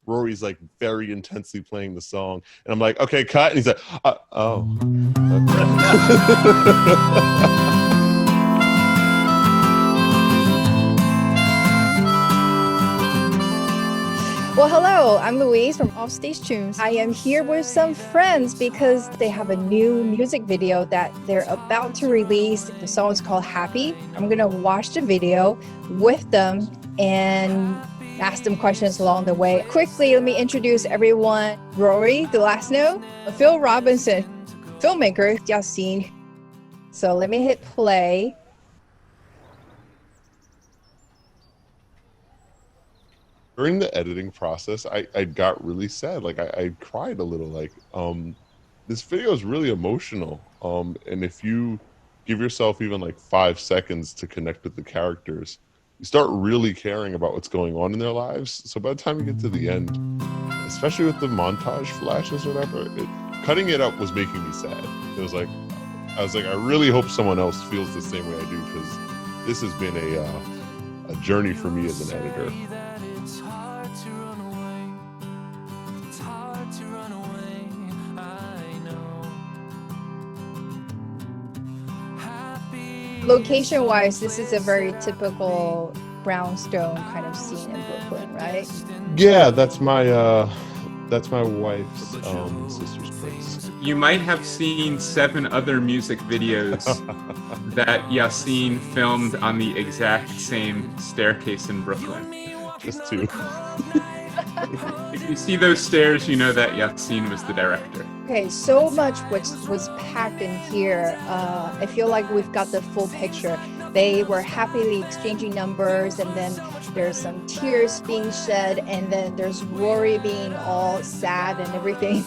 Rory's like very intensely playing the song, and I'm like, okay, cut. And he's like, oh. Well, hello, I'm Louise from Offstage Tunes. I am here with some friends because they have a new music video that they're about to release. The song is called Happy. I'm going to watch the video with them and ask them questions along the way. Quickly, let me introduce everyone. Rory D'Lasnow, Phil Robinson, filmmaker, Yasin. So let me hit play. During the editing process, I got really sad. Like I cried a little. Like this video is really emotional. And if you give yourself even like 5 seconds to connect with the characters, you start really caring about what's going on in their lives. So by the time you get to the end, especially with the montage flashes or whatever, cutting it up was making me sad. It was like I was like, I really hope someone else feels the same way I do, because this has been a journey for me as an editor. Location-wise, this is a very typical brownstone kind of scene in Brooklyn, right? Yeah, that's my wife's sister's place. You might have seen 7 other music videos that Yasin filmed on the exact same staircase in Brooklyn. Just 2. If you see those stairs, you know that Yasin was the director. Okay, so much was packed in here. I feel like we've got the full picture. They were happily exchanging numbers, and then there's some tears being shed, and then there's Rory being all sad and everything.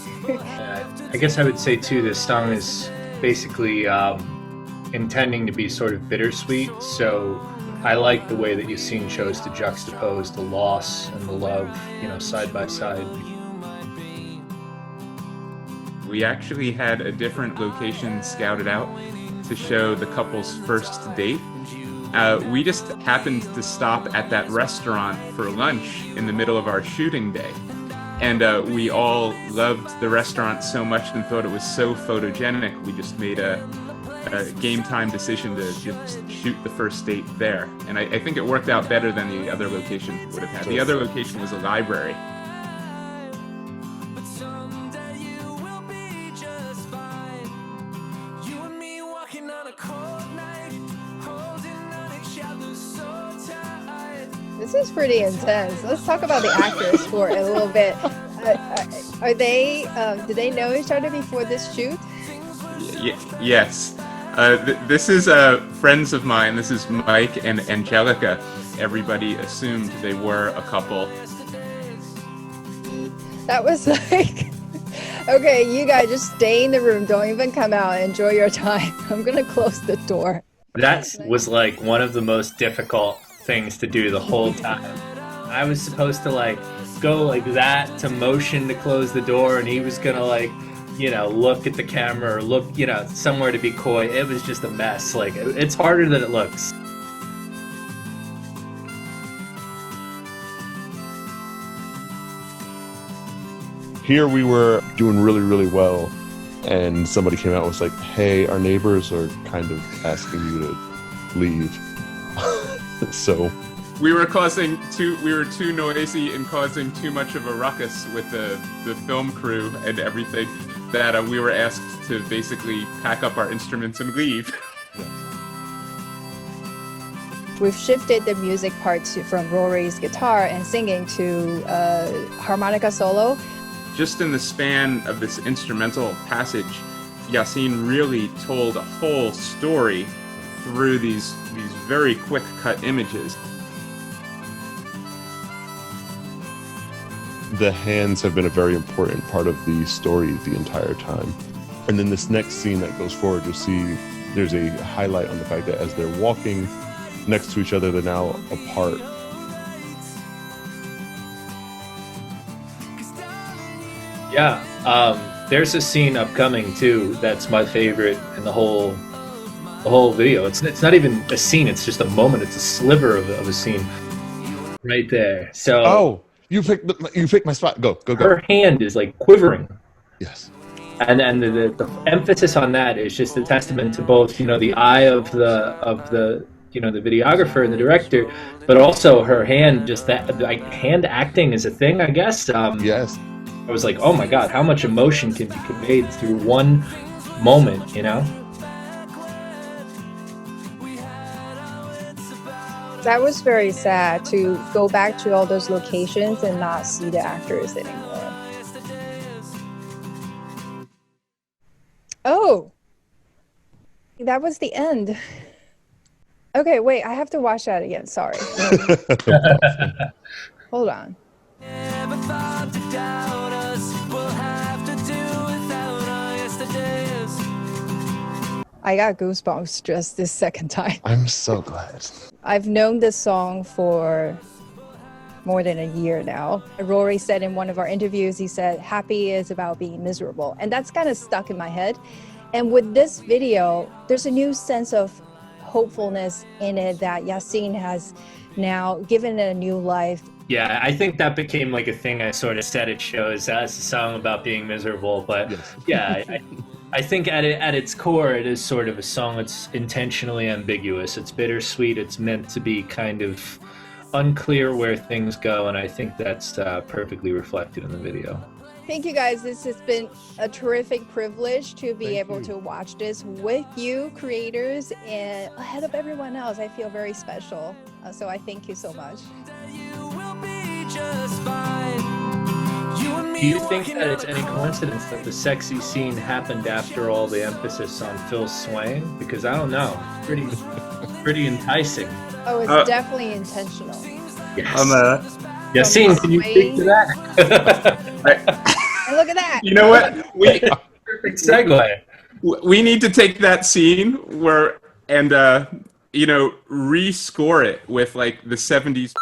I guess I would say too, this song is basically intending to be sort of bittersweet. So I like the way that Yasin chose to juxtapose the loss and the love, side by side. We actually had a different location scouted out to show the couple's first date. We just happened to stop at that restaurant for lunch in the middle of our shooting day. And we all loved the restaurant so much and thought it was so photogenic, we just made a game time decision to just shoot the first date there. And I think it worked out better than the other location would have had. The other location was a library. This is pretty intense. Let's talk about the actors for a little bit. Are they? Did they know each other before this shoot? Yes. This is friends of mine. This is Mike and Angelica. Everybody assumed they were a couple. That was like, okay, you guys just stay in the room. Don't even come out. Enjoy your time. I'm gonna close the door. That was like one of the most difficult things to do the whole time. I was supposed to go like that to motion to close the door, and he was gonna look at the camera or look, somewhere to be coy. It was just a mess. It's harder than it looks. Here we were doing really, really well, and somebody came out and was like, hey, our neighbors are kind of asking you to leave. So we were too noisy and causing too much of a ruckus with the film crew and everything that we were asked to basically pack up our instruments and leave. We've shifted the music part from Rory's guitar and singing to harmonica solo. Just in the span of this instrumental passage, Yasin really told a whole story through these very quick cut images. The hands have been a very important part of the story the entire time. And then this next scene that goes forward, you'll see there's a highlight on the fact that as they're walking next to each other, they're now apart. Yeah, there's a scene upcoming too that's my favorite in the whole video. It's not even a scene, it's just a moment. It's a sliver of a scene right there. So You picked my spot. Go, go, go. Her hand is like quivering. Yes. And the emphasis on that is just a testament to both, you know, the eye of the you know, the videographer and the director, but also her hand. Just that, like, hand acting is a thing, I guess. Yes. I was like, oh my god, how much emotion can be conveyed through one moment, you know? That was very sad to go back to all those locations and not see the actors anymore. Oh, that was the end. Okay, wait, I have to watch that again. Sorry. Hold on. I got goosebumps just this second time. I'm so glad. I've known this song for more than a year now. Rory said in one of our interviews, he said, happy is about being miserable. And that's kind of stuck in my head. And with this video, there's a new sense of hopefulness in it that Yasin has now given it a new life. Yeah, I think that became like a thing I sort of said at shows as a song about being miserable. But Yes. yeah, I think at its core, it is sort of a song that's intentionally ambiguous. It's bittersweet. It's meant to be kind of unclear where things go, and I think that's perfectly reflected in the video. Thank you guys. This has been a terrific privilege to be Thank able you. to watch this with you creators and ahead of everyone else. I feel very special. So I thank you so much. Do you think that it's any coincidence that the sexy scene happened after all the emphasis on Phil's swaying? Because I don't know, pretty enticing. Oh, it's definitely intentional. Yes. Yasin, can you speak to that? And look at that. You know what? Perfect segue. We need to take that scene where and you know, rescore it with like the 70s.